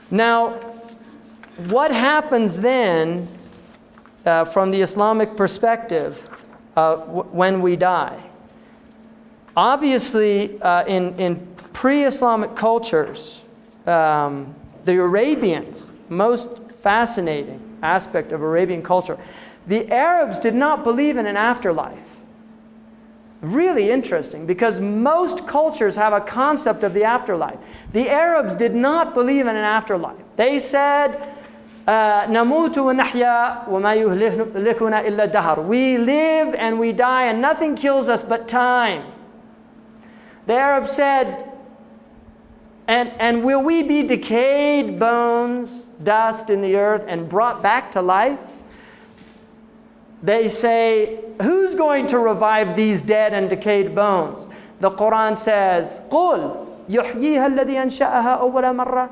Now, what happens then from the Islamic perspective when we die? Obviously, in pre-Islamic cultures, the Arabians, most fascinating aspect of Arabian culture, the Arabs did not believe in an afterlife. Really interesting, because most cultures have a concept of the afterlife. The Arabs did not believe in an afterlife. They said, نَمُوتُ وَنَحْيَا وَمَا يُهْلِكُنَا إِلَّا الدَّهْرُ. We live and we die and nothing kills us but time. The Arabs said, and will we be decayed bones, dust in the earth, and brought back to life? They say, who's going to revive these dead and decayed bones? The Quran says, قُلْ يُحْيِيهَا الَّذِي أَنْشَأَهَا أَوَّلَ مَرَّةٍ.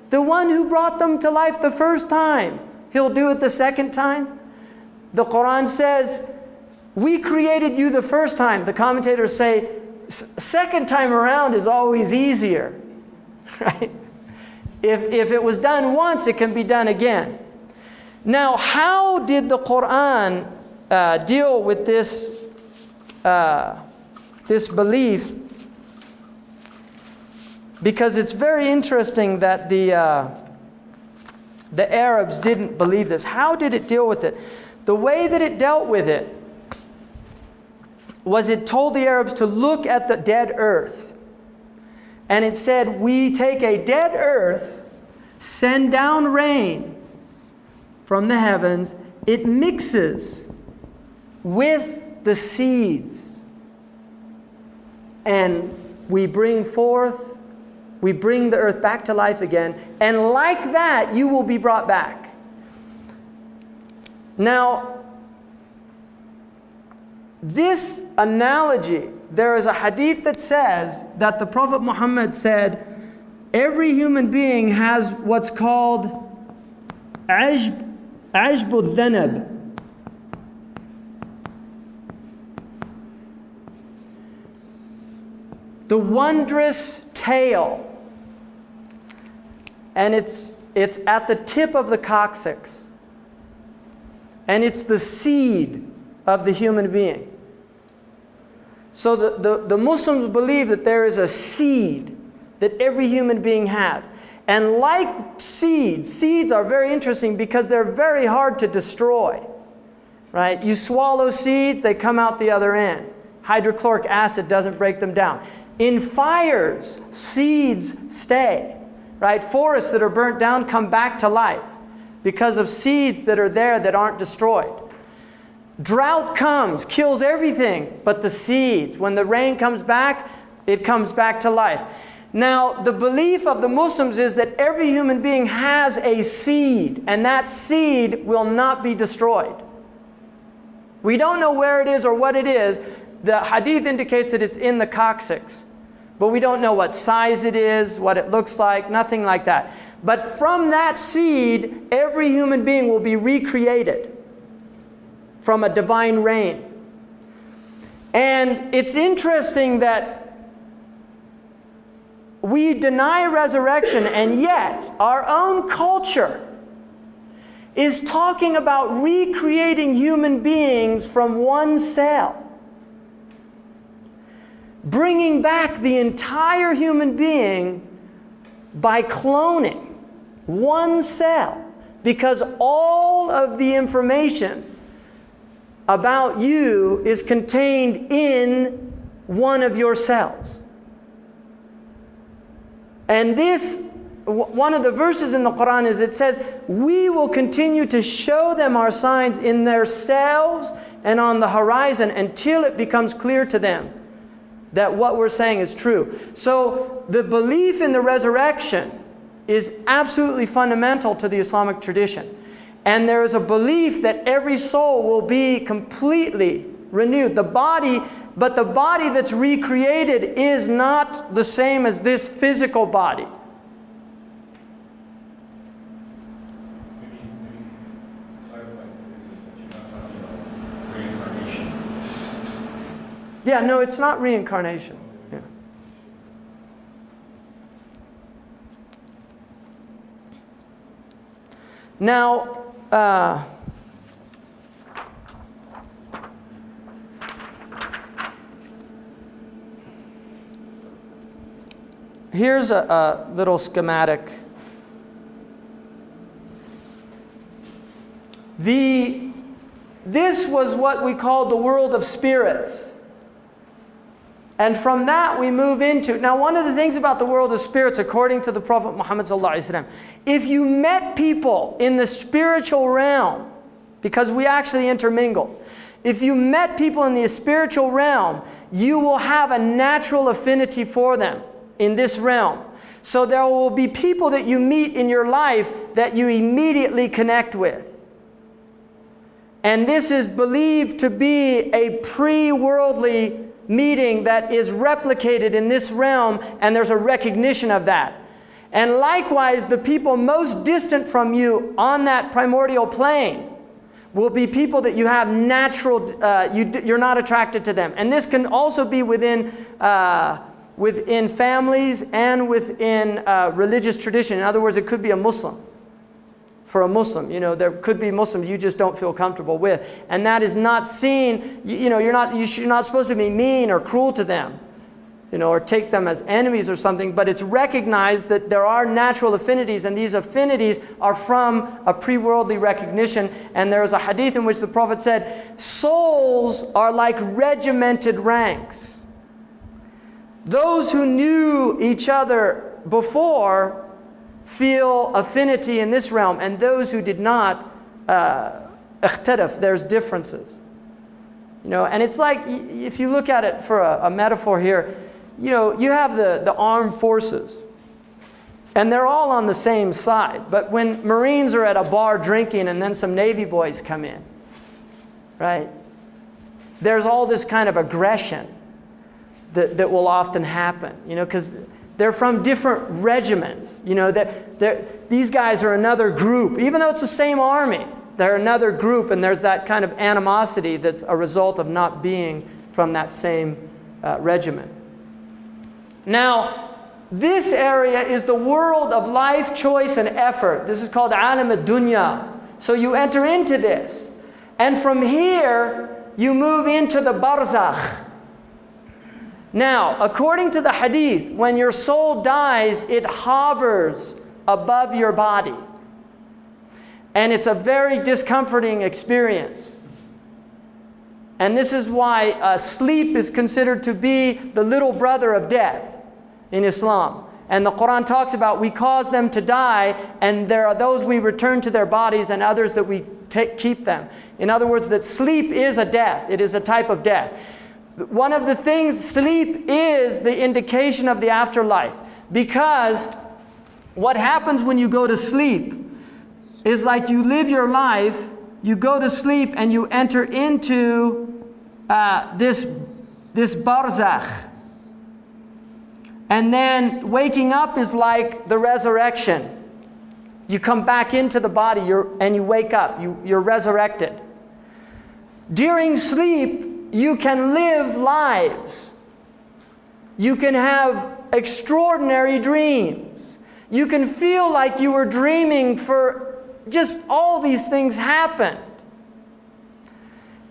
The one who brought them to life the first time, He'll do it the second time. The Quran says, we created you the first time. The commentators say, second time around is always easier. Right? If it was done once, it can be done again. Now, how did the Quran deal with this belief? Because it's very interesting that the Arabs didn't believe this. How did it deal with it? The way that it dealt with it was it told the Arabs to look at the dead earth. And it said, we take a dead earth, send down rain from the heavens, it mixes with the seeds. And we bring the earth back to life again. And like that, you will be brought back. Now, this analogy, there is a hadith that says that the Prophet Muhammad said, every human being has what's called ajb al-dhanab. The wondrous tail. And it's at the tip of the coccyx. And it's the seed of the human being. So the Muslims believe that there is a seed that every human being has. And like seeds are very interesting because they're very hard to destroy. Right? You swallow seeds, they come out the other end. Hydrochloric acid doesn't break them down. In fires, seeds stay. Right? Forests that are burnt down come back to life because of seeds that are there that aren't destroyed. Drought comes, kills everything but the seeds. When the rain comes back, it comes back to life. Now, the belief of the Muslims is that every human being has a seed, and that seed will not be destroyed. We don't know where it is or what it is. The hadith indicates that it's in the coccyx. But we don't know what size it is, what it looks like, nothing like that. But from that seed, every human being will be recreated from a divine rain. And it's interesting that we deny resurrection, and yet our own culture is talking about recreating human beings from one cell. Bringing back the entire human being by cloning one cell, because all of the information about you is contained in one of your cells. And this, one of the verses in the Quran is, it says, we will continue to show them our signs in their selves and on the horizon until it becomes clear to them that what we're saying is true. So the belief in the resurrection is absolutely fundamental to the Islamic tradition. And there is a belief that every soul will be completely renewed. But the body that's recreated is not the same as this physical body. Yeah, no, it's not reincarnation. Yeah. Now, here's a little schematic. This was what we call the world of spirits. And from that we move into, now one of the things about the world of spirits, according to the Prophet Muhammad ﷺ, if you met people in the spiritual realm, because we actually intermingle, if you met people in the spiritual realm, you will have a natural affinity for them in this realm. So there will be people that you meet in your life that you immediately connect with. And this is believed to be a pre-worldly meeting that is replicated in this realm, and there's a recognition of that. And likewise, the people most distant from you on that primordial plane will be people that you have natural, you're not attracted to them. And this can also be within families and within religious tradition. In other words, it could be a Muslim. For a Muslim, there could be Muslims you just don't feel comfortable with, and that is not seen. You're not supposed to be mean or cruel to them, or take them as enemies or something. But it's recognized that there are natural affinities, and these affinities are from a pre-worldly recognition. And there is a hadith in which the Prophet said, "Souls are like regimented ranks. Those who knew each other before feel affinity in this realm, and those who did not, اختلف, there's differences." And it's like, if you look at it for a metaphor here, you have the armed forces, and they're all on the same side. But when Marines are at a bar drinking and then some Navy boys come in, right? There's all this kind of aggression that will often happen, because they're from different regiments. These guys are another group. Even though it's the same army, they're another group, and there's that kind of animosity that's a result of not being from that same regiment. Now, this area is the world of life, choice, and effort. This is called alam ad-dunya. So you enter into this. And from here, you move into the barzakh. Now, according to the hadith, when your soul dies, it hovers above your body. And it's a very discomforting experience. And this is why sleep is considered to be the little brother of death in Islam. And the Quran talks about we cause them to die, and there are those we return to their bodies and others that we keep them. In other words, that sleep is a death. It is a type of death. One of the things, sleep is the indication of the afterlife, because what happens when you go to sleep is like you live your life, you go to sleep and you enter into this barzakh. And then waking up is like the resurrection. You come back into the body and you wake up, you're resurrected. During sleep, you can live lives. You can have extraordinary dreams. You can feel like you were dreaming for just all these things happened.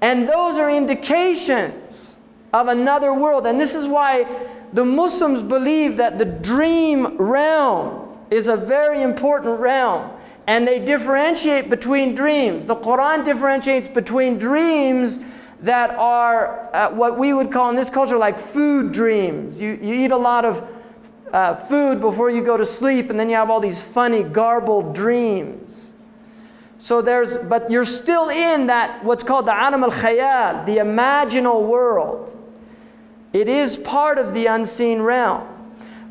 And those are indications of another world. And this is why the Muslims believe that the dream realm is a very important realm. And they differentiate between dreams. The Quran differentiates between dreams that are what we would call in this culture like food dreams. You eat a lot of food before you go to sleep, and then you have all these funny garbled dreams. But you're still in that what's called the alam al-khayal, the imaginal world. It is part of the unseen realm.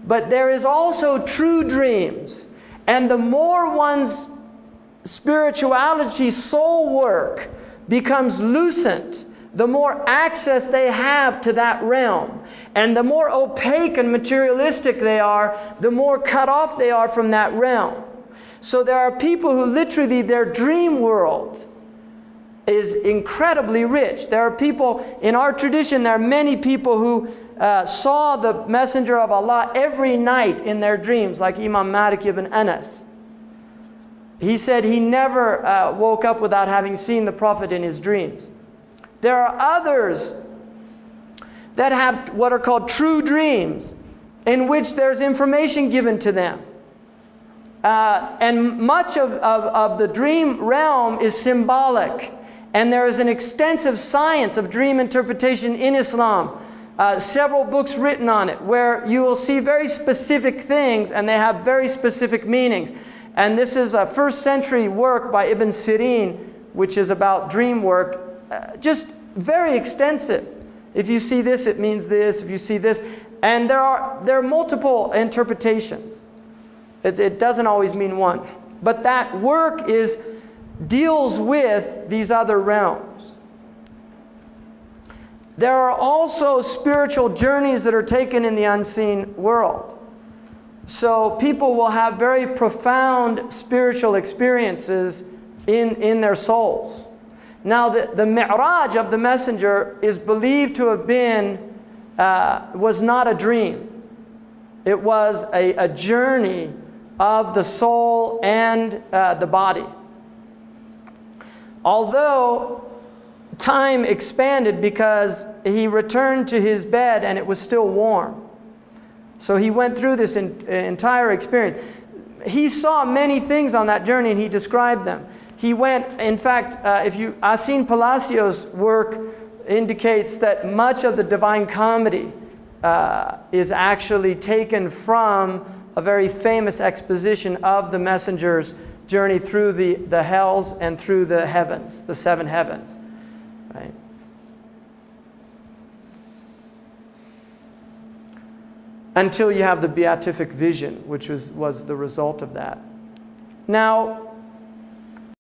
But there is also true dreams. And the more one's spirituality, soul work becomes lucent, the more access they have to that realm. And the more opaque and materialistic they are, the more cut off they are from that realm. So there are people who literally, their dream world is incredibly rich. There are people, in our tradition, there are many people who saw the Messenger of Allah every night in their dreams, like Imam Malik ibn Anas. he said he never woke up without having seen the Prophet in his dreams. There are others that have what are called true dreams, in which there's information given to them. And much of the dream realm is symbolic. And there is an extensive science of dream interpretation in Islam. Several books written on it, where you will see very specific things and they have very specific meanings. And this is a first century work by Ibn Sirin, which is about dream work, just very extensive. If you see this, it means this. If you see this, and there are multiple interpretations. It doesn't always mean one, but that work deals with these other realms. There are also spiritual journeys that are taken in the unseen world. So people will have very profound spiritual experiences in their souls. Now the mi'raj of the messenger is believed to have been, was not a dream. It was a journey of the soul and the body. Although time expanded because he returned to his bed and it was still warm. So he went through this entire experience. He saw many things on that journey and he described them. He went, in fact, Asin Palacios' work indicates that much of the Divine Comedy is actually taken from a very famous exposition of the messenger's journey through the hells and through the heavens, the seven heavens. Right? Until you have the beatific vision, which was the result of that. Now,